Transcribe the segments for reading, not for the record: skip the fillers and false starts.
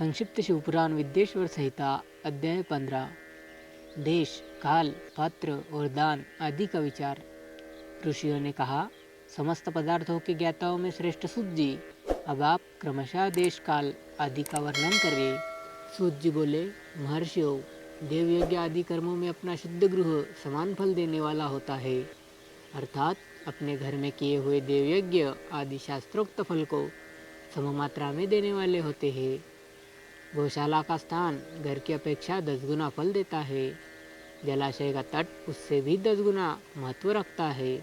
संक्षिप्त शिवपुराण विद्येश्वर संहिता अध्याय 15। देश, काल, पात्र और दान आदि का विचार। ऋषियों ने कहा, समस्त पदार्थों के ज्ञाताओं में श्रेष्ठ सूत जी, अब आप क्रमशः देश, काल आदि का वर्णन करिए। सूत जी बोले, महर्षियों, देव यज्ञ आदि कर्मों में अपना शुद्ध गृह समान फल देने वाला होता है, अर्थात अपने घर में किए हुए देव यज्ञ आदि शास्त्रोक्त फल को सममात्रा में देने वाले होते हैं। गौशाला का स्थान घर की अपेक्षा 10 गुना फल देता है। जलाशय का तट उससे भी 10 गुना महत्व रखता है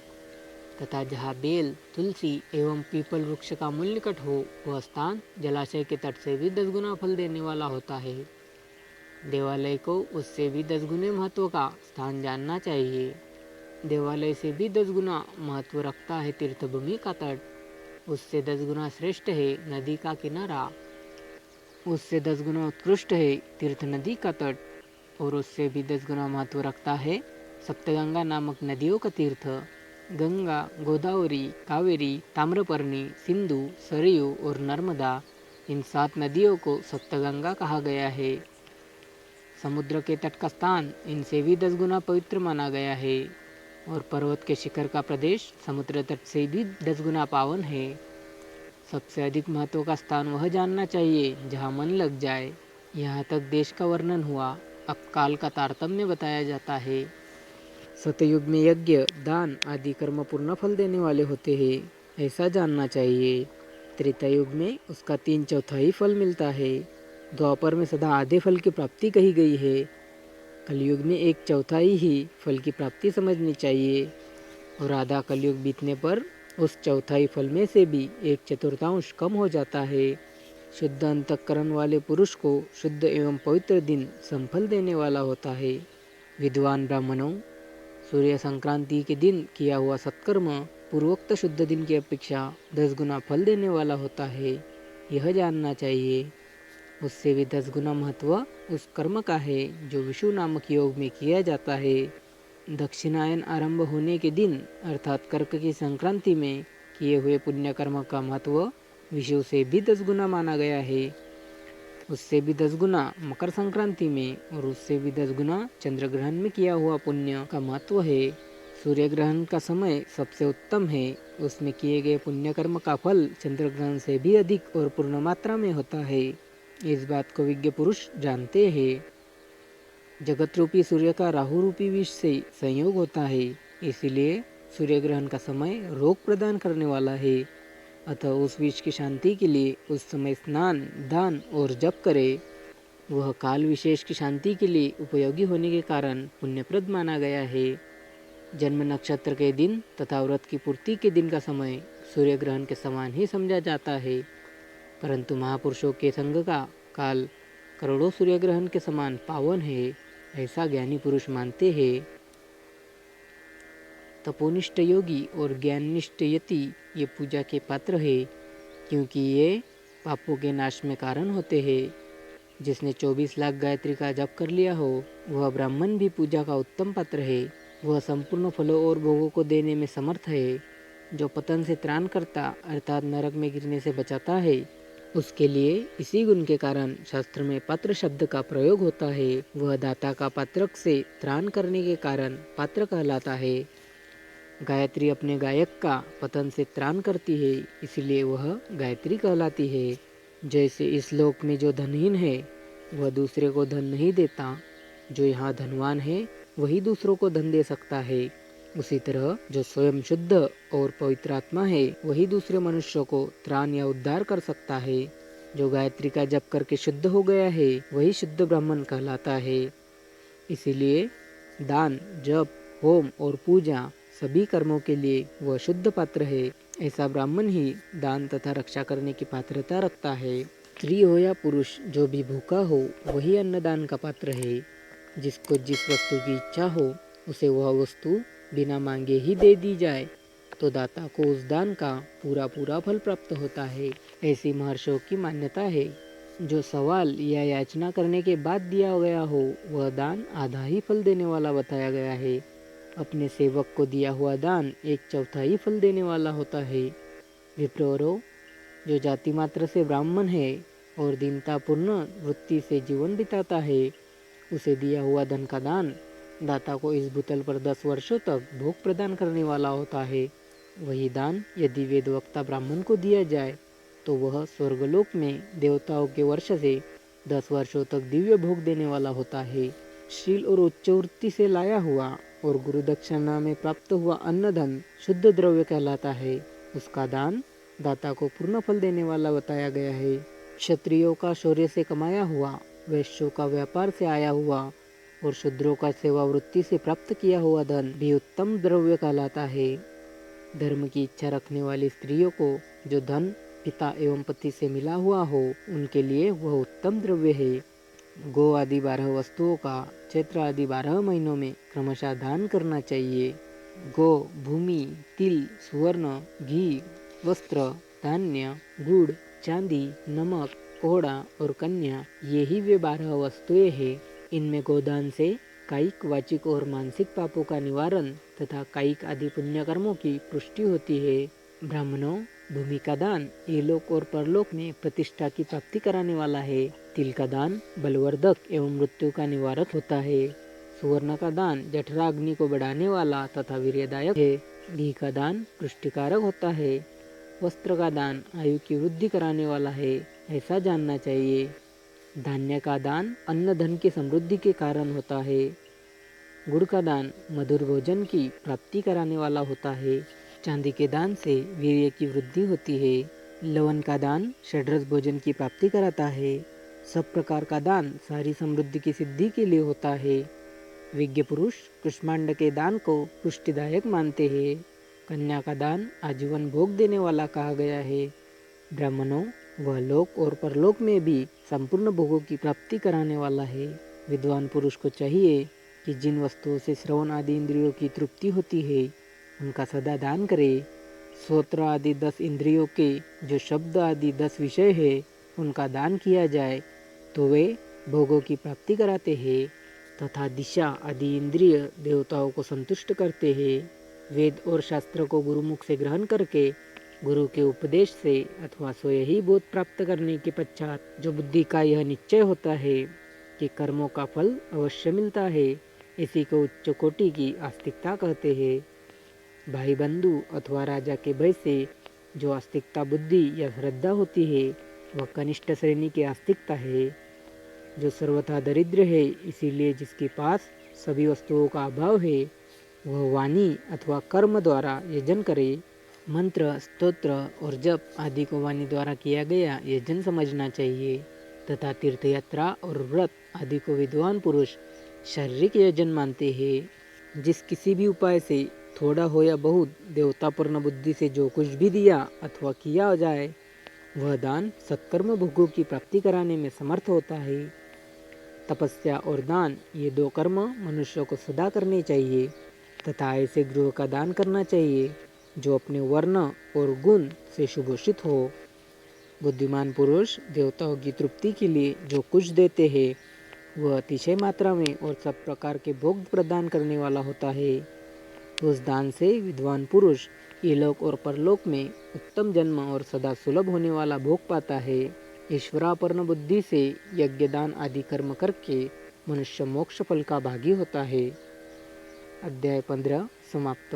तथा जहाँ बेल, तुलसी एवं पीपल वृक्ष का मूल निकट हो, वह स्थान जलाशय के तट से भी 10 गुना फल देने वाला होता है। देवालय को उससे भी 10 गुने महत्व का स्थान जानना चाहिए। देवालय से भी 10 गुना महत्व रखता है तीर्थभूमि का तट, उससे 10 गुना श्रेष्ठ है नदी का किनारा, उससे 10 गुना उत्कृष्ट है तीर्थ नदी का तट, और उससे भी 10 गुना महत्व रखता है सप्तगंगा नामक नदियों का तीर्थ। गंगा, गोदावरी, कावेरी, ताम्रपर्णी, सिंधु, सरयू और नर्मदा, इन 7 नदियों को सप्तगंगा कहा गया है। समुद्र के तट का स्थान इनसे भी 10 गुना पवित्र माना गया है, और पर्वत के शिखर का प्रदेश समुद्र तट से भी 10 गुना पावन है। सबसे अधिक महत्व का स्थान वह जानना चाहिए जहाँ मन लग जाए। यहाँ तक देश का वर्णन हुआ, अब काल का तारतम्य बताया जाता है। सतयुग में यज्ञ, दान आदि कर्म पूर्ण फल देने वाले होते हैं, ऐसा जानना चाहिए। त्रेता युग में उसका 3/4 फल मिलता है। द्वापर में सदा आधे फल की प्राप्ति कही गई है। कलयुग में 1/4 ही फल की प्राप्ति समझनी चाहिए, और आधा कलयुग बीतने पर उस 1/4 फल में से भी 1/4 कम हो जाता है। शुद्ध अंतःकरण वाले पुरुष को शुद्ध एवं पवित्र दिन संफल देने वाला होता है। विद्वान ब्राह्मणों, सूर्य संक्रांति के दिन किया हुआ सत्कर्म पूर्वोक्त शुद्ध दिन की अपेक्षा 10 गुना फल देने वाला होता है, यह जानना चाहिए। उससे भी 10 गुना महत्व उस कर्म का है जो विषु नामक योग में किया जाता है। दक्षिणायन आरंभ होने के दिन अर्थात कर्क की संक्रांति में किए हुए पुण्य कर्म का महत्व विषु से भी 10 गुना माना गया है। उससे भी 10 गुना मकर संक्रांति में, और उससे भी 10 गुना चंद्र ग्रहण में किया हुआ पुण्य का महत्व है। सूर्य ग्रहण का समय सबसे उत्तम है, उसमें किए गए पुण्य कर्म का फल चंद्र ग्रहण से भी अधिक और पूर्ण मात्रा में होता है। इस बात को विज्ञ पुरुष जानते हैं। जगत रूपी सूर्य का राहु रूपी विष से संयोग होता है, इसीलिए सूर्य ग्रहण का समय रोग प्रदान करने वाला है। अतः उस विष की शांति के लिए उस समय स्नान, दान और जप करे। वह काल विशेष की शांति के लिए उपयोगी होने के कारण पुण्यप्रद माना गया है। जन्म नक्षत्र के दिन तथा व्रत की पूर्ति के दिन का समय सूर्य ग्रहण के समान ही समझा जाता है, परंतु महापुरुषों के संग का काल करोड़ों सूर्य ग्रहण के समान पावन है, ऐसा ज्ञानी पुरुष मानते हैं। तपोनिष्ठ योगी और ज्ञाननिष्ठ यति ये पूजा के पात्र है, क्योंकि ये पापों के नाश में कारण होते हैं। जिसने 24 लाख गायत्री का जप कर लिया हो, वह ब्राह्मण भी पूजा का उत्तम पात्र है। वह संपूर्ण फलों और भोगों को देने में समर्थ है। जो पतन से त्राण करता अर्थात नरक में गिरने से बचाता है, उसके लिए इसी गुण के कारण शास्त्र में पात्र शब्द का प्रयोग होता है। वह दाता का पात्रक से त्राण करने के कारण पात्र कहलाता है। गायत्री अपने गायक का पतन से त्राण करती है, इसलिए वह गायत्री कहलाती है। जैसे इस लोक में जो धनहीन है वह दूसरे को धन नहीं देता, जो यहाँ धनवान है वही दूसरों को धन दे सकता है, उसी तरह जो स्वयं शुद्ध और पवित्र आत्मा है वही दूसरे मनुष्यों को त्राण या उद्धार कर सकता है। जो गायत्री का जप करके शुद्ध हो गया है वही शुद्ध ब्राह्मण कहलाता है। इसीलिए दान, जप, होम और पूजा सभी कर्मों के लिए वह शुद्ध पात्र है। ऐसा ब्राह्मण ही दान तथा रक्षा करने की पात्रता रखता है। स्त्री हो या पुरुष, जो भी भूखा हो वही अन्नदान का पात्र है। जिसको जिस वस्तु की इच्छा हो उसे वह वस्तु बिना मांगे ही दे दी जाए तो दाता को उस दान का पूरा पूरा फल प्राप्त होता है, ऐसी महर्षियों की मान्यता है। जो सवाल या याचना करने के बाद दिया गया हो वह दान आधा ही फल देने वाला बताया गया है। अपने सेवक को दिया हुआ दान 1/4 फल देने वाला होता है। विप्रोरो, जो जाति मात्र से ब्राह्मण है और दीनतापूर्ण वृत्ति से जीवन बिताता है, उसे दिया हुआ धन का दान दाता को इस भूतल पर 10 वर्षों तक भोग प्रदान करने वाला होता है। वही दान यदि वेदवक्ता ब्राह्मण को दिया जाए तो वह स्वर्गलोक में देवताओं के वर्ष से 10 वर्षों तक दिव्य भोग देने वाला होता है। शील और उच्च वृत्ति से लाया हुआ और गुरु दक्षिणा में प्राप्त हुआ अन्न धन शुद्ध द्रव्य कहलाता है। उसका दान दाता को पूर्ण फल देने वाला बताया गया है। क्षत्रियों का शौर्य से कमाया हुआ, वैश्यों का व्यापार से आया हुआ और शूद्रों का सेवा वृत्ति से प्राप्त किया हुआ धन भी उत्तम द्रव्य कहलाता है। धर्म की इच्छा रखने वाली स्त्रियों को जो धन पिता एवं पति से मिला हुआ हो, उनके लिए वह उत्तम द्रव्य है। गो आदि 12 वस्तुओं का चैत्र आदि 12 महीनों में क्रमशः दान करना चाहिए। गो, भूमि, तिल, सुवर्ण, घी, वस्त्र, धान्य, गुड़, चांदी, नमक, कोहड़ा और कन्या, यही वे 12 वस्तुएं हैं। इनमें गोदान से कायिक, वाचिक और मानसिक पापों का निवारण तथा कायिक आदि पुण्य कर्मों की पुष्टि होती है। ब्राह्मणों, भूमि का दान इहलोक और परलोक में प्रतिष्ठा की प्राप्ति कराने वाला है। तिल का दान बलवर्धक एवं मृत्यु का निवारक होता है। सुवर्ण का दान जठरा अग्नि को बढ़ाने वाला तथा वीर्यदायक है। घी का दान पुष्टिकारक होता है। वस्त्र का दान आयु की वृद्धि कराने वाला है, ऐसा जानना चाहिए। धान्य का दान अन्न धन की समृद्धि के कारण होता है। गुड़ का दान मधुर भोजन की प्राप्ति कराने वाला होता है। चांदी के दान से वीर्य की वृद्धि होती है। लवण का दान षड्रस भोजन की प्राप्ति कराता है। सब प्रकार का दान सारी समृद्धि की सिद्धि के लिए होता है। विज्ञ पुरुष कुष्मांड के दान को पुष्टिदायक मानते हैं। कन्या का दान आजीवन भोग देने वाला कहा गया है। ब्राह्मणों, वह लोक और परलोक में भी संपूर्ण भोगों की प्राप्ति कराने वाला है। विद्वान पुरुष को चाहिए कि जिन वस्तुओं से श्रवण आदि इंद्रियों की तृप्ति होती है उनका सदा दान करे। श्रोत्र आदि 10 इंद्रियों के जो शब्द आदि 10 विषय है उनका दान किया जाए तो वे भोगों की प्राप्ति कराते हैं तथा दिशा आदि इंद्रिय देवताओं को संतुष्ट करते हैं। वेद और शास्त्र को गुरुमुख से ग्रहण करके गुरु के उपदेश से अथवा स्वयं ही बोध प्राप्त करने के पश्चात जो बुद्धि का यह निश्चय होता है कि कर्मों का फल अवश्य मिलता है, इसी को उच्च कोटि की आस्तिकता कहते हैं। भाई बंधु अथवा राजा के भय से जो आस्तिकता बुद्धि या श्रद्धा होती है वह कनिष्ठ श्रेणी की आस्तिकता है। जो सर्वथा दरिद्र है, इसीलिए जिसके पास सभी वस्तुओं का अभाव है, वह वाणी अथवा कर्म द्वारा यजन करे। मंत्र, स्तोत्र और जप आदि को वाणी द्वारा किया गया यजन समझना चाहिए तथा तीर्थयात्रा और व्रत आदि को विद्वान पुरुष शारीरिक यजन मानते हैं। जिस किसी भी उपाय से थोड़ा हो या बहुत देवतापूर्ण बुद्धि से जो कुछ भी दिया अथवा किया जाए वह दान सत्कर्म भोगों की प्राप्ति कराने में समर्थ होता है। तपस्या और दान ये 2 कर्म मनुष्य को सदा करने चाहिए तथा ऐसे गृह का दान करना चाहिए जो अपने वर्ण और गुण से सुभूषित हो। बुद्धिमान पुरुष देवताओं की तृप्ति के लिए जो कुछ देते हैं वह अतिशय मात्रा में और सब प्रकार के भोग प्रदान करने वाला होता है। उस दान से विद्वान पुरुष इहलोक और परलोक में उत्तम जन्म और सदा सुलभ होने वाला भोग पाता है। ईश्वरापर्ण बुद्धि से यज्ञ दान आदि कर्म करके मनुष्य मोक्ष फल का भागी होता है। अध्याय 15 समाप्त।